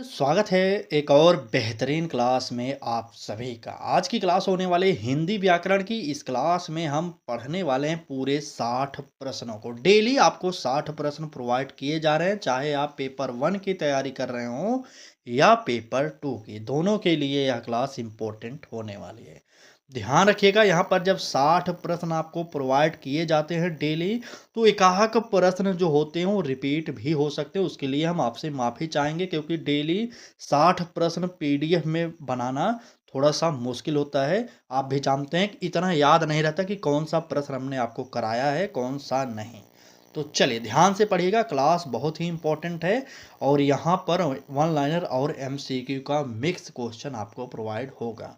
स्वागत है एक और बेहतरीन क्लास में आप सभी का। आज की क्लास होने वाले हिंदी व्याकरण की। इस क्लास में हम पढ़ने वाले हैं पूरे 60 प्रश्नों को। डेली आपको 60 प्रश्न प्रोवाइड किए जा रहे हैं, चाहे आप पेपर 1 की तैयारी कर रहे हो या पेपर 2 की। दोनों के लिए यह क्लास इम्पोर्टेंट होने वाली है। ध्यान रखिएगा, यहाँ पर जब 60 प्रश्न आपको प्रोवाइड किए जाते हैं डेली, तो एकाहक प्रश्न जो होते हैं वो रिपीट भी हो सकते हैं। उसके लिए हम आपसे माफ़ी चाहेंगे, क्योंकि डेली 60 प्रश्न पीडीएफ में बनाना थोड़ा सा मुश्किल होता है। आप भी जानते हैं कि इतना याद नहीं रहता कि कौन सा प्रश्न हमने आपको कराया है, कौन सा नहीं। तो चलिए ध्यान से पढ़िएगा, क्लास बहुत ही इंपॉर्टेंट है। और यहाँ पर वन लाइनर और एमसीक्यू का मिक्स क्वेश्चन आपको प्रोवाइड होगा।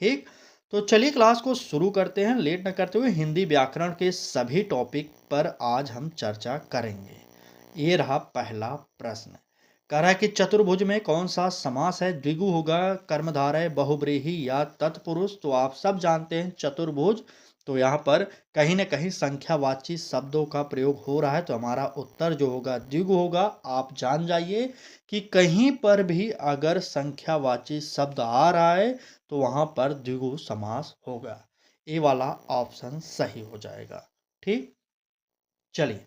ठीक, तो चलिए क्लास को शुरू करते हैं। लेट न करते हुए हिंदी व्याकरण के सभी टॉपिक पर आज हम चर्चा करेंगे। ये रहा पहला प्रश्न। कह रहा है कि चतुर्भुज में कौन सा समास है? द्विगु होगा, कर्मधारय, बहुव्रीहि या तत्पुरुष? तो आप सब जानते हैं चतुर्भुज, तो यहाँ पर कहीं न कहीं संख्यावाची शब्दों का प्रयोग हो रहा है, तो हमारा उत्तर जो होगा द्विगु होगा। आप जान जाइए कि कहीं पर भी अगर संख्यावाची शब्द आ रहा है तो वहां पर द्विगु समास होगा। ए वाला ऑप्शन सही हो जाएगा। ठीक, चलिए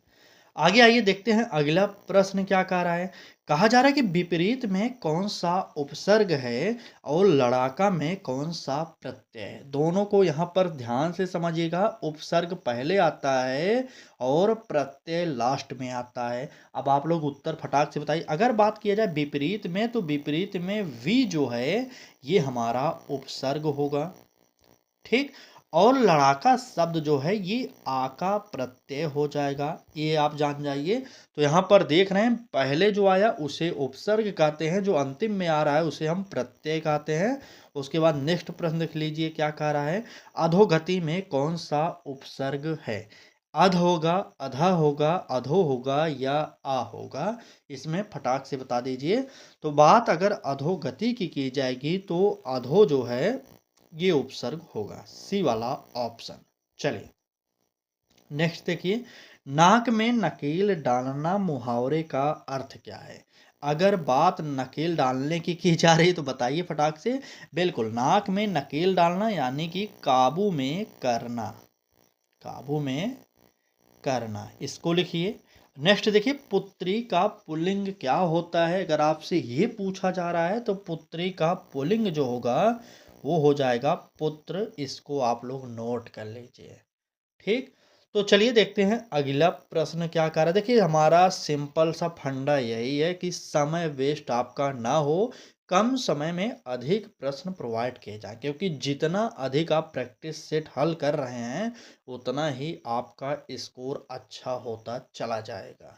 आगे आइए, देखते हैं अगला प्रश्न क्या कह रहा है। कहा जा रहा है कि विपरीत में कौन सा उपसर्ग है और लड़ाका में कौन सा प्रत्यय है। दोनों को यहाँ पर ध्यान से समझिएगा। उपसर्ग पहले आता है और प्रत्यय लास्ट में आता है। अब आप लोग उत्तर फटाक से बताइए। अगर बात किया जाए विपरीत में, तो विपरीत में वी जो है ये हमारा उपसर्ग होगा। ठीक, और लड़ाका शब्द जो है ये आ का प्रत्यय हो जाएगा। ये आप जान जाइए। तो यहाँ पर देख रहे हैं, पहले जो आया उसे उपसर्ग कहते हैं, जो अंतिम में आ रहा है उसे हम प्रत्यय कहते हैं। उसके बाद नेक्स्ट प्रश्न देख लीजिए क्या कह रहा है। अधोगति में कौन सा उपसर्ग है? अध होगा, अधा होगा, अधो होगा या आ होगा? इसमें फटाक से बता दीजिए। तो बात अगर अधोगति की जाएगी तो अधो जो है ये उपसर्ग होगा, सी वाला ऑप्शन। चलिए नेक्स्ट देखिए। नाक में नकेल डालना मुहावरे का अर्थ क्या है? अगर बात नकेल डालने की जा रही तो बताइए फटाक से। बिल्कुल, नाक में नकेल डालना यानी कि काबू में करना। काबू में करना, इसको लिखिए। नेक्स्ट देखिए, पुत्री का पुल्लिंग क्या होता है? अगर आपसे ये पूछा जा रहा है तो पुत्री का पुल्लिंग जो होगा वो हो जाएगा पुत्र। इसको आप लोग नोट कर लीजिए। ठीक, तो चलिए देखते हैं अगला प्रश्न क्या कर रहा है। देखिए हमारा सिंपल सा फंडा यही है कि समय वेस्ट आपका ना हो, कम समय में अधिक प्रश्न प्रोवाइड किए जाए, क्योंकि जितना अधिक आप प्रैक्टिस सेट हल कर रहे हैं उतना ही आपका स्कोर अच्छा होता चला जाएगा।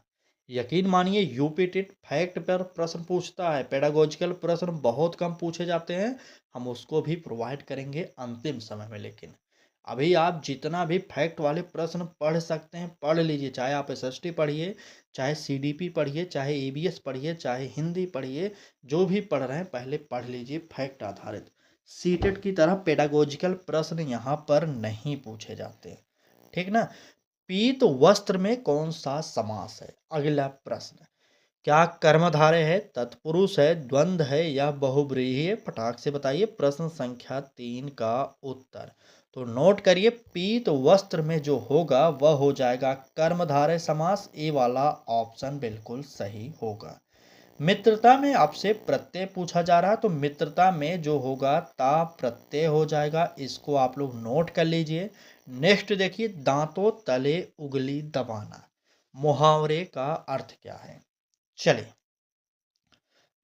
यकीन मानिए, यूपी टेट फैक्ट पर प्रश्न पूछता है, पेडागोजिकल प्रश्न बहुत कम पूछे जाते हैं। हम उसको भी प्रोवाइड करेंगे अंतिम समय में, लेकिन अभी आप जितना भी फैक्ट वाले प्रश्न पढ़ सकते हैं पढ़ लीजिए। चाहे आप एसएसटी पढ़िए, चाहे सीडीपी पढ़िए, चाहे ईवीएस पढ़िए, चाहे हिंदी पढ़िए, जो भी पढ़ रहे हैं पहले पढ़ लीजिए फैक्ट आधारित। सीटेट की तरह पेडागोजिकल प्रश्न यहाँ पर नहीं पूछे जाते। ठीक ना। पीत वस्त्र में कौन सा समास है? अगला प्रश्न, क्या कर्मधारय है, तत्पुरुष है, द्वंद्व है या बहुव्रीहि है? फटाक से बताइए। प्रश्न संख्या 3 का उत्तर तो नोट करिए। पीत वस्त्र में जो होगा वह हो जाएगा कर्मधारय समास। ए वाला ऑप्शन बिल्कुल सही होगा। मित्रता में आपसे प्रत्यय पूछा जा रहा है, तो मित्रता में जो होगा ता प्रत्यय हो जाएगा। इसको आप लोग नोट कर लीजिए। नेक्स्ट देखिए, दांतों तले उंगली दबाना, मुहावरे का अर्थ क्या है? चलिए,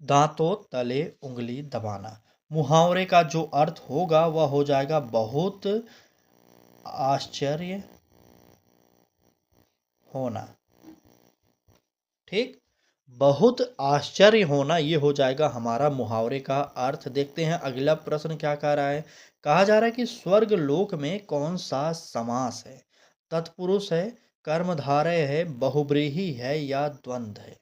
दांतों तले उंगली दबाना, मुहावरे का जो अर्थ होगा वह हो जाएगा बहुत आश्चर्य होना। ठीक, बहुत आश्चर्य होना ये हो जाएगा हमारा मुहावरे का अर्थ। देखते हैं अगला प्रश्न क्या कह रहा है। कहा जा रहा है कि स्वर्ग लोक में कौन सा समास है? तत्पुरुष है, कर्मधारय है, बहुव्रीहि है या द्वंद्व है?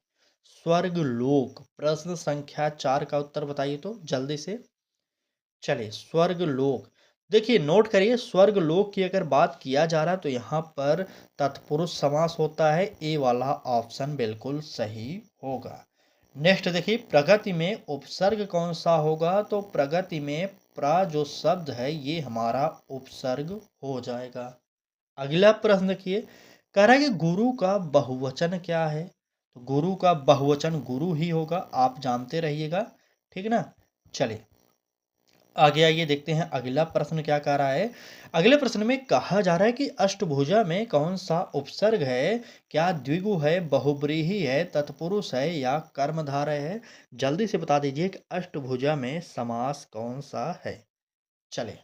स्वर्ग लोक, प्रश्न संख्या 4 का उत्तर बताइए तो जल्दी से। चलिए, स्वर्ग लोक, देखिए नोट करिए। स्वर्ग लोक की अगर बात किया जा रहा है तो यहाँ पर तत्पुरुष समास होता है। ए वाला ऑप्शन बिल्कुल सही होगा। नेक्स्ट देखिए, प्रगति में उपसर्ग कौन सा होगा? तो प्रगति में प्रा जो शब्द है ये हमारा उपसर्ग हो जाएगा। अगला प्रश्न देखिए, कह रहा है कि गुरु का बहुवचन क्या है? तो गुरु का बहुवचन गुरु ही होगा, आप जानते रहिएगा। ठीक ना। चलिए आगे आइए, देखते हैं अगला प्रश्न क्या कह रहा है। अगले प्रश्न में कहा जा रहा है कि अष्टभुजा में कौन सा उपसर्ग है? क्या द्विगु है, बहुब्रीहि है, तत्पुरुष है या कर्मधारय है? जल्दी से बता दीजिए कि अष्टभुजा में समास कौन सा है। चले,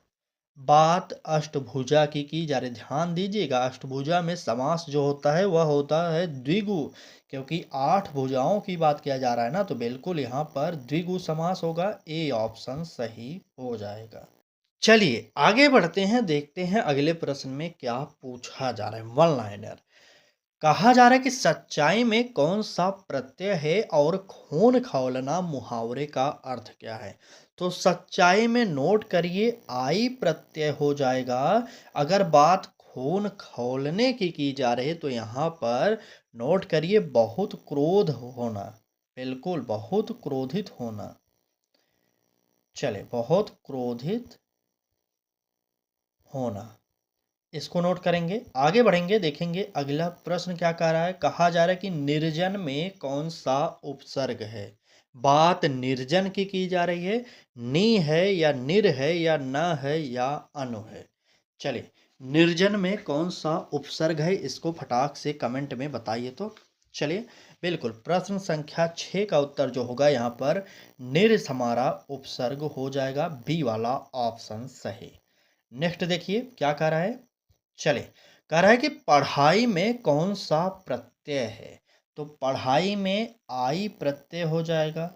बात अष्टभुजा की जा रही, ध्यान दीजिएगा। अष्टभुजा में समास जो होता है वह होता है द्विगु, क्योंकि 8 भुजाओं की बात किया जा रहा है ना, तो बिल्कुल यहाँ पर द्विगु समास होगा। ए ऑप्शन सही हो जाएगा। चलिए आगे बढ़ते हैं, देखते हैं अगले प्रश्न में क्या पूछा जा रहा है। वन लाइनर कहा जा रहा है कि सच्चाई में कौन सा प्रत्यय है और खून खौलना मुहावरे का अर्थ क्या है? तो सच्चाई में नोट करिए, आई प्रत्यय हो जाएगा। अगर बात खून खौलने की जा रही है तो यहाँ पर नोट करिए बहुत क्रोध होना, बिल्कुल बहुत क्रोधित होना। चले, बहुत क्रोधित होना, इसको नोट करेंगे। आगे बढ़ेंगे, देखेंगे अगला प्रश्न क्या कह रहा है। कहा जा रहा है कि निर्जन में कौन सा उपसर्ग है? बात निर्जन की जा रही है। नी है या निर है या न है या अनु है? चलिए, निर्जन में कौन सा उपसर्ग है इसको फटाक से कमेंट में बताइए। तो चलिए, बिल्कुल प्रश्न संख्या 6 का उत्तर जो होगा यहाँ पर निर हमारा उपसर्ग हो जाएगा। बी वाला ऑप्शन सही। नेक्स्ट देखिए क्या कह रहा है। चले, कह रहा है कि पढ़ाई में कौन सा प्रत्यय है? तो पढ़ाई में आई प्रत्यय हो जाएगा।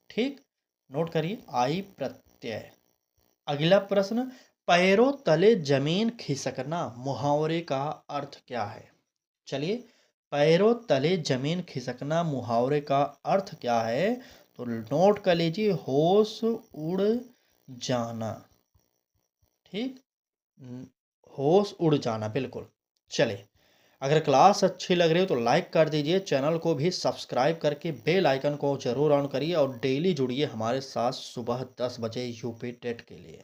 ठीक, नोट करिए, आई प्रत्यय। अगला प्रश्न, पैरों तले जमीन खिसकना मुहावरे का अर्थ क्या है? चलिए, पैरों तले जमीन खिसकना मुहावरे का अर्थ क्या है? तो नोट कर लीजिए, होश उड़ जाना। ठीक, होश उड़ जाना, बिल्कुल। चले, अगर क्लास अच्छी लग रही हो तो लाइक कर दीजिए, चैनल को भी सब्सक्राइब करके बेल आइकन को जरूर ऑन करिए और डेली जुड़िए हमारे साथ सुबह 10 बजे यूपी टेट के लिए,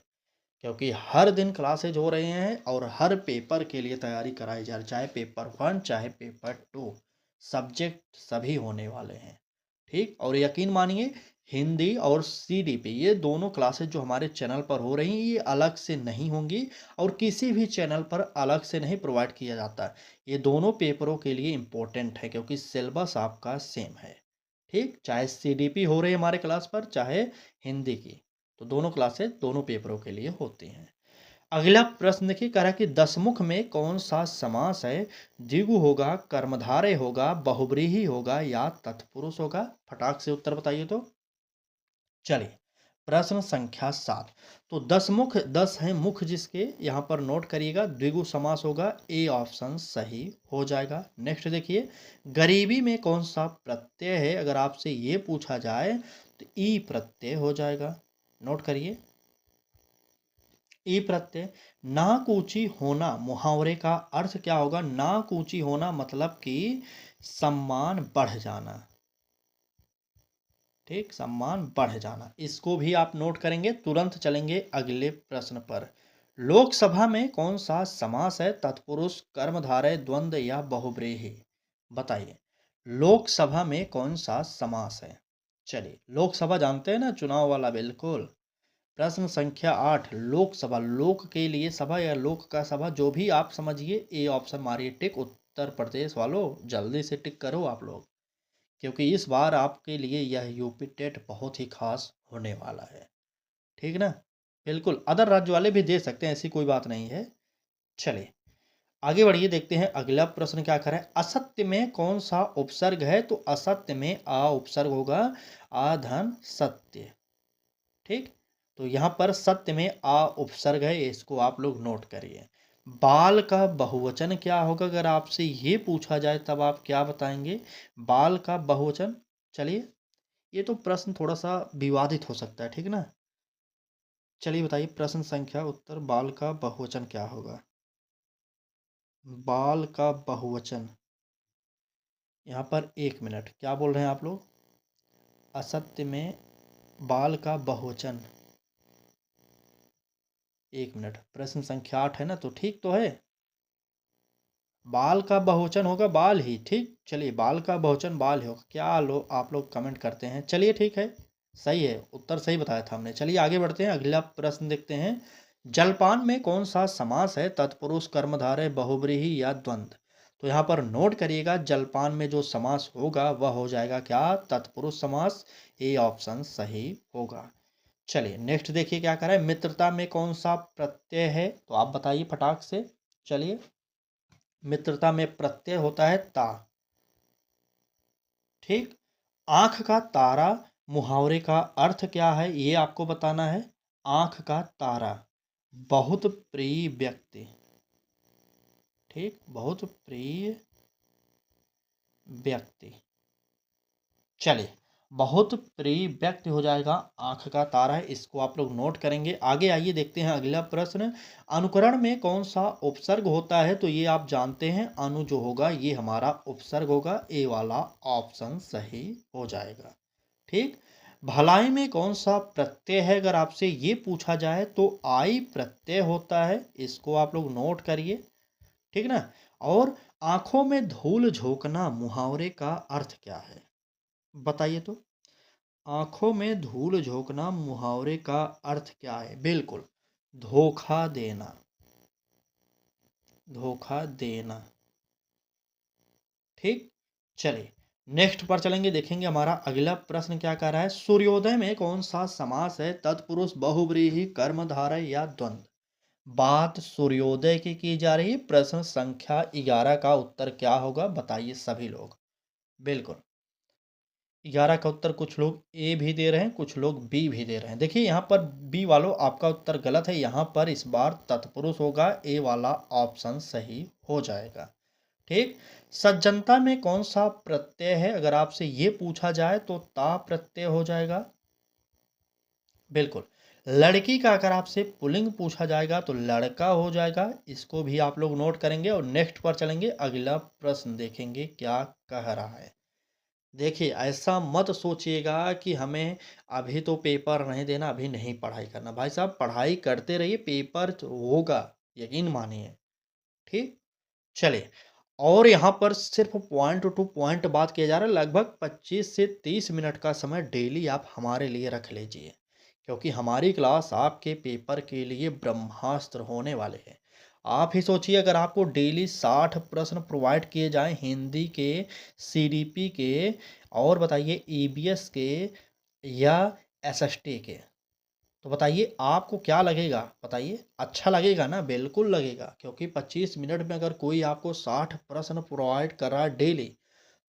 क्योंकि हर दिन क्लासेज हो रहे हैं और हर पेपर के लिए तैयारी कराई जा रही, चाहे पेपर 1 चाहे पेपर 2, सब्जेक्ट सभी होने वाले हैं। ठीक, और यकीन मानिए हिंदी और सीडीपी ये दोनों क्लासेस जो हमारे चैनल पर हो रही हैं ये अलग से नहीं होंगी और किसी भी चैनल पर अलग से नहीं प्रोवाइड किया जाता है। ये दोनों पेपरों के लिए इम्पोर्टेंट है क्योंकि सिलेबस आपका सेम है। ठीक, चाहे सीडीपी हो रही है हमारे क्लास पर चाहे हिंदी की, तो दोनों क्लासेस दोनों पेपरों के लिए होती हैं। अगला प्रश्न देखिए, कह रहा है कि दसमुख में कौन सा समास है? द्विगु होगा, कर्मधारय होगा, बहुब्रीहि होगा या तत्पुरुष होगा? फटाक से उत्तर बताइए। तो चलिए, प्रश्न संख्या 7, तो 10 मुख 10 है मुख जिसके, यहाँ पर नोट करिएगा द्विगु समास होगा। ए ऑप्शन सही हो जाएगा। नेक्स्ट देखिए, गरीबी में कौन सा प्रत्यय है? अगर आपसे ये पूछा जाए तो ई प्रत्यय हो जाएगा। नोट करिए, ई प्रत्यय। नाक ऊंची होना मुहावरे का अर्थ क्या होगा? नाक ऊंची होना मतलब कि सम्मान बढ़ जाना। ठीक, सम्मान बढ़ जाना, इसको भी आप नोट करेंगे। तुरंत चलेंगे अगले प्रश्न पर। लोकसभा में कौन सा समास है? तत्पुरुष, कर्मधारय, द्वंद्व या बहुब्रीहि? बताइए, लोकसभा में कौन सा समास है? चलिए, लोकसभा जानते हैं ना, चुनाव वाला, बिल्कुल। प्रश्न संख्या 8, लोकसभा, लोक के लिए सभा या लोक का सभा, जो भी आप समझिए। ए ऑप्शन मारिए टिक। उत्तर प्रदेश वालों जल्दी से टिक करो आप लोग, क्योंकि इस बार आपके लिए यह यूपी टेट बहुत ही खास होने वाला है। ठीक ना, बिल्कुल। अदर राज्य वाले भी दे सकते हैं, ऐसी कोई बात नहीं है। चलिए आगे बढ़िए, देखते हैं अगला प्रश्न क्या कर रहा है। असत्य में कौन सा उपसर्ग है? तो असत्य में आ उपसर्ग होगा। आ धन सत्य। ठीक, तो यहाँ पर सत्य में आ उपसर्ग है, इसको आप लोग नोट करिए। बाल का बहुवचन क्या होगा? अगर आपसे ये पूछा जाए तब आप क्या बताएंगे? बाल का बहुवचन। चलिए, ये तो प्रश्न थोड़ा सा विवादित हो सकता है, ठीक ना। चलिए बताइए, प्रश्न संख्या उत्तर, बाल का बहुवचन क्या होगा? बाल का बहुवचन, यहाँ पर 1 मिनट, क्या बोल रहे हैं आप लोग? असत्य में बाल का बहुवचन। 1 मिनट, प्रश्न संख्या 8 है ना, तो ठीक तो है। बाल का बहुवचन होगा बाल ही, ठीक। चलिए, बाल का बहुवचन बाल ही होगा। क्या आप लोग कमेंट करते हैं? चलिए ठीक है, सही है, उत्तर सही बताया था हमने। चलिए आगे बढ़ते हैं, अगला प्रश्न देखते हैं। जलपान में कौन सा समास है? तत्पुरुष, कर्मधारय, बहुब्रीहि या द्वंद्व? तो यहाँ पर नोट करिएगा, जलपान में जो समास होगा वह हो जाएगा क्या? तत्पुरुष समास। ए ऑप्शन सही होगा। चलिए नेक्स्ट देखिए क्या कह रहा है। मित्रता में कौन सा प्रत्यय है? तो आप बताइए फटाक से। चलिए, मित्रता में प्रत्यय होता है ता, ठीक। आंख का तारा मुहावरे का अर्थ क्या है, ये आपको बताना है। आंख का तारा, बहुत प्रिय व्यक्ति, ठीक, बहुत प्रिय व्यक्ति। चलिए, बहुत प्रिय व्यक्ति हो जाएगा, आंख का तारा है, इसको आप लोग नोट करेंगे। आगे आइए देखते हैं अगला प्रश्न। अनुकरण में कौन सा उपसर्ग होता है? तो ये आप जानते हैं, अनु जो होगा ये हमारा उपसर्ग होगा। ए वाला ऑप्शन सही हो जाएगा, ठीक। भलाई में कौन सा प्रत्यय है? अगर आपसे ये पूछा जाए तो आई प्रत्यय होता है, इसको आप लोग नोट करिए, ठीक ना। और आंखों में धूल झोंकना मुहावरे का अर्थ क्या है? बताइए तो। आंखों में धूल झोंकना मुहावरे का अर्थ क्या है? बिल्कुल, धोखा देना, धोखा देना, ठीक। चलिए नेक्स्ट पर चलेंगे, देखेंगे हमारा अगला प्रश्न क्या कह रहा है। सूर्योदय में कौन सा समास है? तत्पुरुष, बहुव्रीहि, कर्मधारय या द्वंद्व? बात सूर्योदय की जा रही है। प्रश्न संख्या 11 का उत्तर क्या होगा? बताइए सभी लोग। बिल्कुल, 11 का उत्तर कुछ लोग ए भी दे रहे हैं, कुछ लोग बी भी दे रहे हैं। देखिए यहाँ पर बी वालों आपका उत्तर गलत है, यहाँ पर इस बार तत्पुरुष होगा। ए वाला ऑप्शन सही हो जाएगा, ठीक। सज्जनता में कौन सा प्रत्यय है? अगर आपसे ये पूछा जाए तो ता प्रत्यय हो जाएगा, बिल्कुल। लड़की का अगर आपसे पुल्लिंग पूछा जाएगा तो लड़का हो जाएगा, इसको भी आप लोग नोट करेंगे। और नेक्स्ट पर चलेंगे, अगला प्रश्न देखेंगे क्या कह रहा है। देखिए, ऐसा मत सोचिएगा कि हमें अभी तो पेपर नहीं देना, अभी नहीं पढ़ाई करना। भाई साहब, पढ़ाई करते रहिए, पेपर तो होगा, यकीन मानिए, ठीक। चलिए, और यहाँ पर सिर्फ पॉइंट टू पॉइंट बात किया जा रहा है। लगभग 25 से 30 मिनट का समय डेली आप हमारे लिए रख लीजिए, क्योंकि हमारी क्लास आपके पेपर के लिए ब्रह्मास्त्र होने वाले हैं। आप ही सोचिए, अगर आपको डेली 60 प्रश्न प्रोवाइड किए जाएं हिंदी के, सीडीपी के, और बताइए ईबीएस के या एसएसटी के, तो बताइए आपको क्या लगेगा? बताइए, अच्छा लगेगा ना? बिल्कुल लगेगा, क्योंकि 25 मिनट में अगर कोई आपको 60 प्रश्न प्रोवाइड कर रहा है डेली,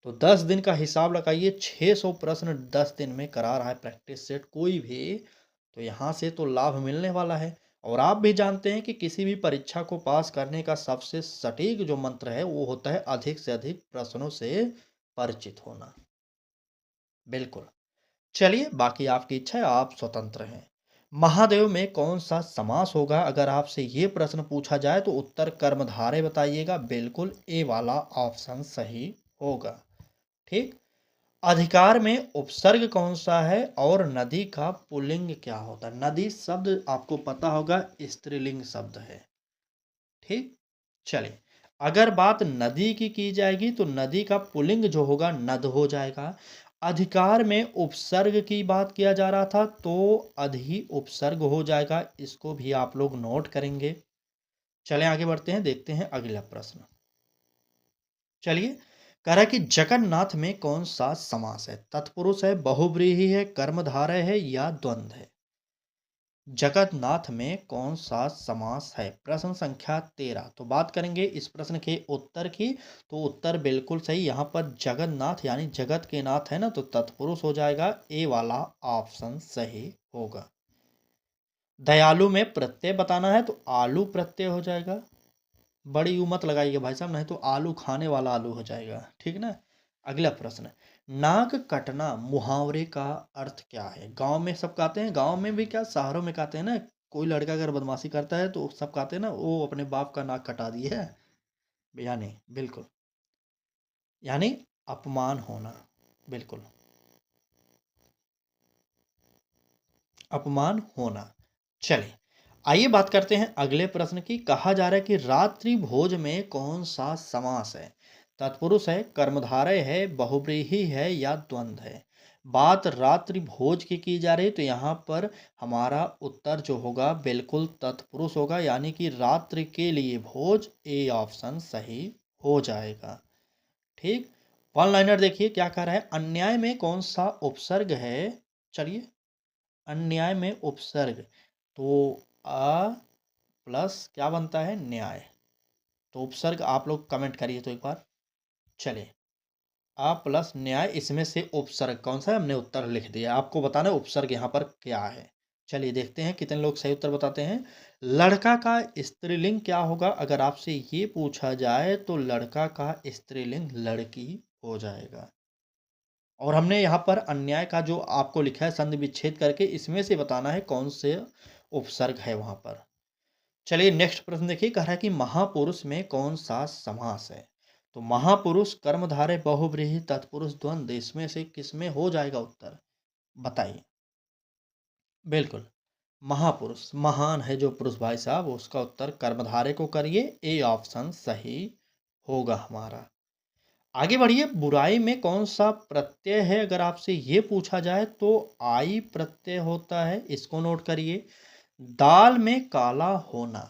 तो 10 दिन का हिसाब लगाइए, 600 प्रश्न 10 दिन में करा रहा है प्रैक्टिस सेट कोई भी, तो यहाँ से तो लाभ मिलने वाला है। और आप भी जानते हैं कि किसी भी परीक्षा को पास करने का सबसे सटीक जो मंत्र है वो होता है अधिक से अधिक प्रश्नों से परिचित होना, बिल्कुल। चलिए, बाकी आपकी इच्छा है, आप स्वतंत्र हैं। महादेव में कौन सा समास होगा? अगर आपसे ये प्रश्न पूछा जाए तो उत्तर कर्मधारय बताइएगा, बिल्कुल ए वाला ऑप्शन सही होगा, ठीक। अधिकार में उपसर्ग कौन सा है? और नदी का पुल्लिंग क्या होता है? नदी शब्द आपको पता होगा स्त्रीलिंग शब्द है, ठीक। चलिए, अगर बात नदी की जाएगी तो नदी का पुल्लिंग जो होगा नद हो जाएगा। अधिकार में उपसर्ग की बात किया जा रहा था तो अधि उपसर्ग हो जाएगा, इसको भी आप लोग नोट करेंगे। चलें आगे बढ़ते हैं, देखते हैं अगला प्रश्न। चलिए, कह रहा है कि जगन्नाथ में कौन सा समास है? तत्पुरुष है, बहुव्रीहि है, कर्मधारय है या द्वंद्व है? जगन्नाथ में कौन सा समास है? प्रश्न संख्या 13। तो बात करेंगे इस प्रश्न के उत्तर की, तो उत्तर बिल्कुल सही। यहाँ पर जगन्नाथ यानी जगत के नाथ है ना, तो तत्पुरुष हो जाएगा। ए वाला ऑप्शन सही होगा। दयालु में प्रत्यय बताना है तो आलू प्रत्यय हो जाएगा। बड़ी यू मत लगाइए भाई साहब, नहीं तो आलू खाने वाला आलू हो जाएगा, ठीक ना। अगला प्रश्न, नाक कटना मुहावरे का अर्थ क्या है? गांव में सब कहते हैं, गांव में भी क्या शहरों में कहते हैं ना, कोई लड़का अगर बदमाशी करता है तो सब कहते हैं ना, वो अपने बाप का नाक कटा दिए है, यानी बिल्कुल, यानी अपमान होना, बिल्कुल। अपमान होना। चलिए, आइए बात करते हैं अगले प्रश्न की। कहा जा रहा है कि रात्रि भोज में कौन सा समास है? तत्पुरुष है, कर्मधारय है, बहुव्रीहि है या द्वंद्व है? बात रात्रि भोज की जा रही है, तो यहाँ पर हमारा उत्तर जो होगा बिल्कुल तत्पुरुष होगा, यानी कि रात्रि के लिए भोज, ए ऑप्शन सही हो जाएगा। ठीक। वन लाइनर देखिए क्या कह रहा है, अन्याय में कौन सा उपसर्ग है? चलिए, अन्याय में उपसर्ग, तो अ प्लस क्या बनता है? न्याय। तो उपसर्ग आप लोग कमेंट करिए तो एक बार। चलिए, अ प्लस न्याय, इसमें से उपसर्ग कौन सा है? हमने उत्तर लिख दिया, आपको बताना है उपसर्ग यहाँ पर क्या है। चलिए देखते हैं कितने लोग सही उत्तर बताते हैं। लड़का का स्त्रीलिंग क्या होगा? अगर आपसे ये पूछा जाए तो लड़का का स्त्रीलिंग लड़की हो जाएगा। और हमने यहाँ पर अन्याय का जो आपको लिखा है संधि विच्छेद करके, इसमें से बताना है कौन से उपसर्ग है वहां पर। चलिए नेक्स्ट प्रश्न देखिए, कह रहा है कि महापुरुष में कौन सा समास है? तो महापुरुष, कर्मधारय, बहुव्रीहि, तत्पुरुष, द्वंद्व, इसमें से किसमें हो जाएगा उत्तर? बताइए। बिल्कुल, महापुरुष, महान है जो पुरुष भाई साहब, उसका उत्तर कर्मधारय को करिए, ए ऑप्शन सही होगा हमारा। आगे बढ़िए, बुराई में कौन सा प्रत्यय है? अगर आपसे ये पूछा जाए तो आई प्रत्यय होता है, इसको नोट करिए। दाल में काला होना,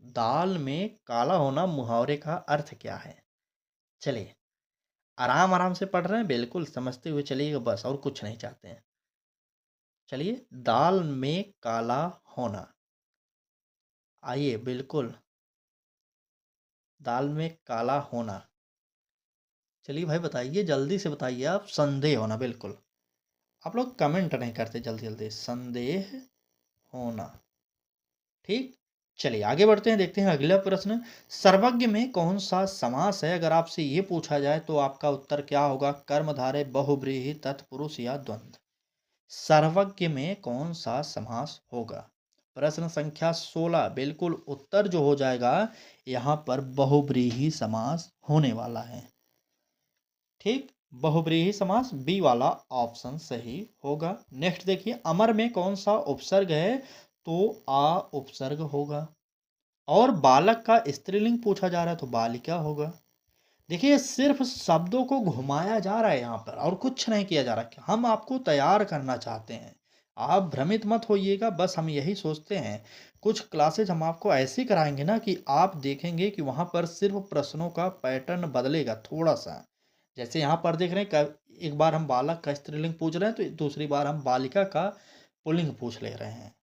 दाल में काला होना मुहावरे का अर्थ क्या है? चलिए, आराम आराम से पढ़ रहे हैं, बिल्कुल समझते हुए चलिएगा, बस और कुछ नहीं चाहते हैं। चलिए, दाल में काला होना, आइए बिल्कुल, दाल में काला होना। चलिए भाई बताइए, जल्दी से बताइए आप। संदेह होना, बिल्कुल। आप लोग कमेंट नहीं करते जल्दी जल्दी। संदेह होना। ठीक। चलिए आगे बढ़ते हैं, देखते हैं अगला प्रश्न। सर्वज्ञ में कौन सा समास है? अगर आपसे ये पूछा जाए तो आपका उत्तर क्या होगा? कर्मधारय, बहुव्रीहि, तत्पुरुष या द्वंद्व? सर्वज्ञ में कौन सा समास होगा? प्रश्न संख्या 16, बिल्कुल उत्तर जो हो जाएगा यहाँ पर बहुव्रीहि समास होने वाला है। ठीक, बहुव्रीहि समास, बी वाला ऑप्शन सही होगा। नेक्स्ट देखिए, अमर में कौन सा उपसर्ग है? तो आ उपसर्ग होगा। और बालक का स्त्रीलिंग पूछा जा रहा है तो बालिका होगा। देखिए, सिर्फ शब्दों को घुमाया जा रहा है यहाँ पर, और कुछ नहीं किया जा रहा। हम आपको तैयार करना चाहते हैं, आप भ्रमित मत होइएगा, बस हम यही सोचते हैं। कुछ क्लासेज हम आपको ऐसी कराएंगे ना कि आप देखेंगे कि वहाँ पर सिर्फ प्रश्नों का पैटर्न बदलेगा थोड़ा सा। जैसे यहाँ पर देख रहे हैं, एक बार हम बालक का स्त्रीलिंग पूछ रहे हैं तो दूसरी बार हम बालिका का पुल्लिंग पूछ ले रहे हैं।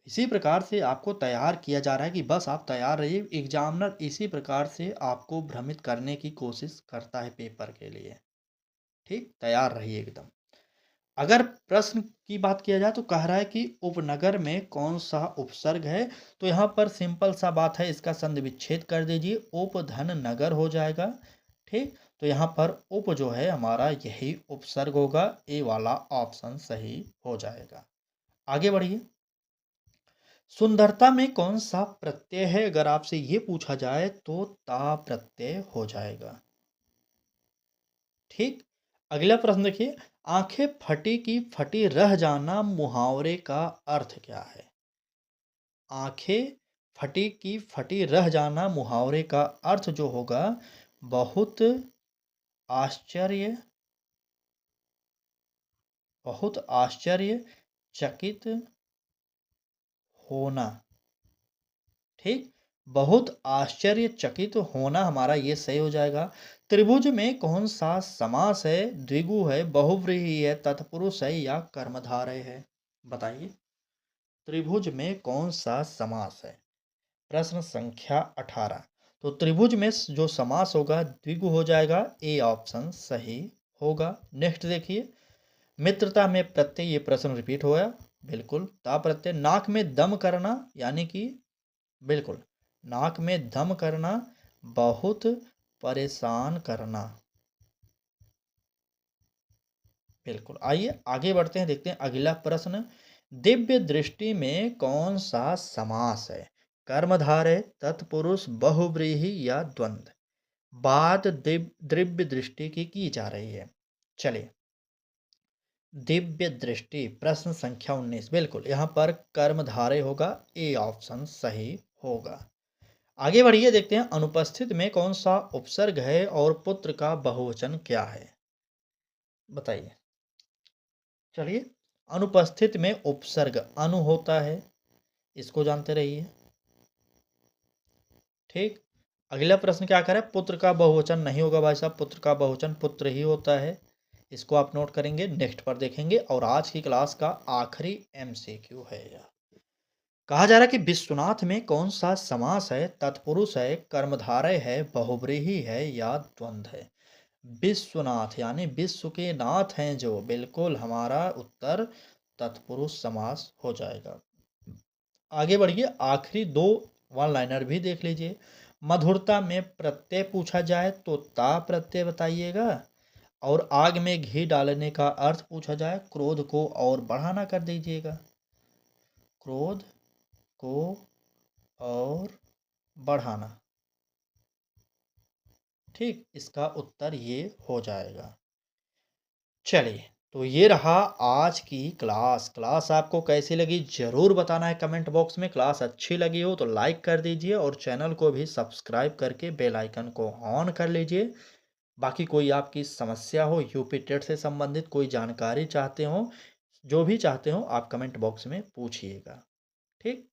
इसी प्रकार से आपको तैयार किया जा रहा है कि बस आप तैयार रहिए। एग्जामिनर इसी प्रकार से आपको भ्रमित करने की कोशिश करता है पेपर के लिए। ठीक, तैयार रहिए एकदम। अगर प्रश्न की बात किया जाए तो कह रहा है कि उपनगर में कौन सा उपसर्ग है? तो यहाँ पर सिंपल सा बात है, इसका संधि विच्छेद कर दीजिए, उपधन नगर हो जाएगा। ठीक, तो यहाँ पर उप जो है हमारा यही उपसर्ग होगा, ए वाला ऑप्शन सही हो जाएगा। आगे बढ़िए, सुंदरता में कौन सा प्रत्यय है? अगर आपसे ये पूछा जाए तो ता प्रत्यय हो जाएगा। ठीक। अगला प्रश्न देखिए, आंखें फटी की फटी रह जाना मुहावरे का अर्थ क्या है? आंखें फटी की फटी रह जाना मुहावरे का अर्थ जो होगा, बहुत आश्चर्य, बहुत आश्चर्यचकित होना। ठीक, बहुत आश्चर्यचकित होना हमारा ये सही हो जाएगा। त्रिभुज में कौन सा समास है? द्विगु है, बहुव्रीहि है, तत्पुरुष है या कर्मधारय है? बताइए, त्रिभुज में कौन सा समास है? प्रश्न संख्या 18। तो त्रिभुज में जो समास होगा द्विगु हो जाएगा, ए ऑप्शन सही होगा। नेक्स्ट देखिए, मित्रता में प्रत्यय, ये प्रश्न रिपीट होया, बिल्कुल ता प्रत्यय। नाक में दम करना, यानी कि बिल्कुल नाक में दम करना, बहुत परेशान करना। बिल्कुल, आइए आगे बढ़ते हैं, देखते हैं अगला प्रश्न। दिव्य दृष्टि में कौन सा समास है? कर्मधारय, तत्पुरुष, बहुव्रीहि या द्वंद्व? बात दिव्य दृष्टि की जा रही है। चलिए, दिव्य दृष्टि प्रश्न संख्या 19 बिल्कुल यहाँ पर कर्मधारय होगा, ए ऑप्शन सही होगा। आगे बढ़िए देखते हैं अनुपस्थित में कौन सा उपसर्ग है और पुत्र का बहुवचन क्या है, बताइए। चलिए, अनुपस्थित में उपसर्ग अनु होता है, इसको जानते रहिए। ठीक, अगला प्रश्न क्या करे, पुत्र का बहुवचन नहीं होगा भाई साहब, पुत्र का बहुवचन पुत्र ही होता है, इसको आप नोट करेंगे, नेक्स्ट पर देखेंगे। और आज की क्लास का आखिरी एमसीक्यू है यह। कहा जा रहा है कि विश्वनाथ में कौन सा समास है, तत्पुरुष है, कर्मधारय है, बहुव्रीहि है या द्वंद्व है। विश्वनाथ यानी विश्व के नाथ हैं जो, बिल्कुल हमारा उत्तर तत्पुरुष समास हो जाएगा। आगे बढ़िए, आखिरी दो वन लाइनर भी देख लीजिए। मधुरता में प्रत्यय पूछा जाए तो ता प्रत्यय बताइएगा, और आग में घी डालने का अर्थ पूछा जाए, क्रोध को और बढ़ाना कर दीजिएगा। क्रोध को और बढ़ाना, ठीक, इसका उत्तर ये हो जाएगा। चलिए, तो ये रहा आज की क्लास आपको कैसी लगी ज़रूर बताना है कमेंट बॉक्स में। क्लास अच्छी लगी हो तो लाइक कर दीजिए और चैनल को भी सब्सक्राइब करके बेल आइकन को ऑन कर लीजिए। बाकी कोई आपकी समस्या हो, यूपी टेट से संबंधित कोई जानकारी चाहते हो, जो भी चाहते हो आप कमेंट बॉक्स में पूछिएगा। ठीक,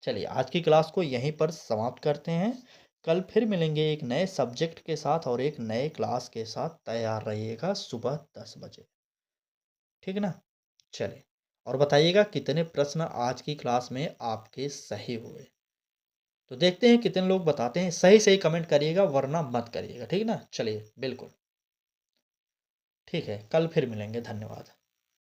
चलिए आज की क्लास को यहीं पर समाप्त करते हैं। कल फिर मिलेंगे एक नए सब्जेक्ट के साथ और एक नए क्लास के साथ। तैयार रहिएगा सुबह 10 बजे, ठीक है ना। चलिए, और बताइएगा कितने प्रश्न आज की क्लास में आपके सही हुए। तो देखते हैं कितने लोग बताते हैं। सही सही कमेंट करिएगा, वरना मत करिएगा, ठीक है ना। चलिए, बिल्कुल ठीक है, कल फिर मिलेंगे, धन्यवाद।